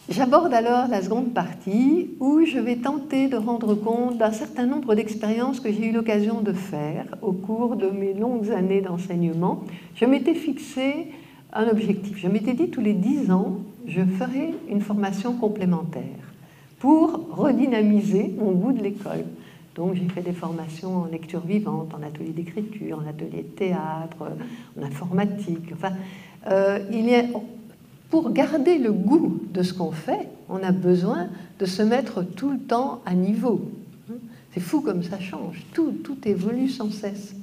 J'aborde alors la seconde partie où je vais tenter de rendre compte d'un certain nombre d'expériences que j'ai eu l'occasion de faire au cours de mes longues années d'enseignement. Je m'étais fixé un objectif. Je m'étais dit tous les 10 ans, je ferai une formation complémentaire pour redynamiser mon goût de l'école. Donc j'ai fait des formations en lecture vivante, en atelier d'écriture, en atelier de théâtre, en informatique. Enfin, pour garder le goût de ce qu'on fait, on a besoin de se mettre tout le temps à niveau. C'est fou comme ça change, tout évolue sans cesse.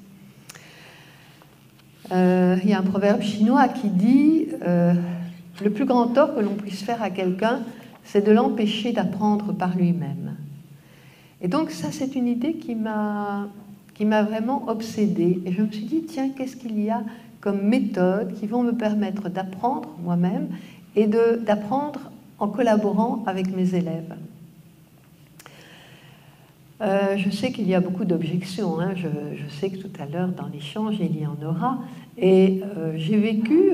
Il y a un proverbe chinois qui dit le plus grand tort que l'on puisse faire à quelqu'un, c'est de l'empêcher d'apprendre par lui-même. Et donc ça, c'est une idée qui m'a vraiment obsédée. Et je me suis dit, tiens, qu'est-ce qu'il y a comme méthodes qui vont me permettre d'apprendre moi-même et d'apprendre en collaborant avec mes élèves. Je sais qu'il y a beaucoup d'objections, hein. Je sais que tout à l'heure dans l'échange il y en aura, et j'ai vécu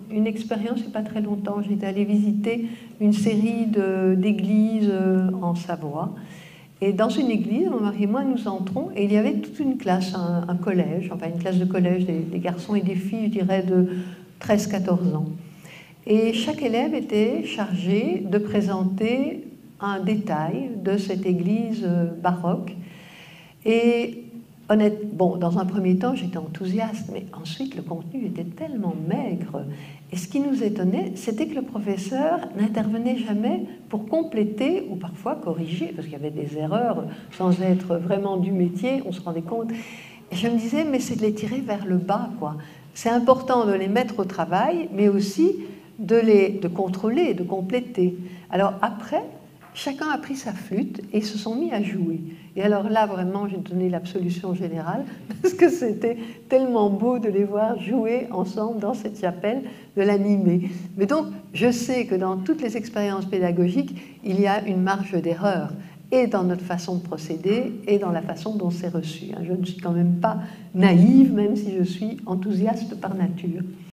une expérience il n'y a pas très longtemps. J'étais allée visiter une série d'églises en Savoie. Et dans une église, mon mari et moi, nous entrons et il y avait toute une classe, un collège, enfin une classe de collège, des garçons et des filles, je dirais, de 13-14 ans. Et chaque élève était chargé de présenter un détail de cette église baroque. Et bon, dans un premier temps, j'étais enthousiaste, mais ensuite, le contenu était tellement maigre. Et ce qui nous étonnait, c'était que le professeur n'intervenait jamais pour compléter ou parfois corriger, parce qu'il y avait des erreurs sans être vraiment du métier, on se rendait compte. Et je me disais, mais c'est de les tirer vers le bas, quoi. C'est important de les mettre au travail, mais aussi de contrôler, de compléter. Alors après, chacun a pris sa flûte et ils se sont mis à jouer. Et alors là, vraiment, j'ai donné l'absolution générale parce que c'était tellement beau de les voir jouer ensemble dans cette chapelle, de l'animer. Mais donc, je sais que dans toutes les expériences pédagogiques, il y a une marge d'erreur, et dans notre façon de procéder, et dans la façon dont c'est reçu. Je ne suis quand même pas naïve, même si je suis enthousiaste par nature.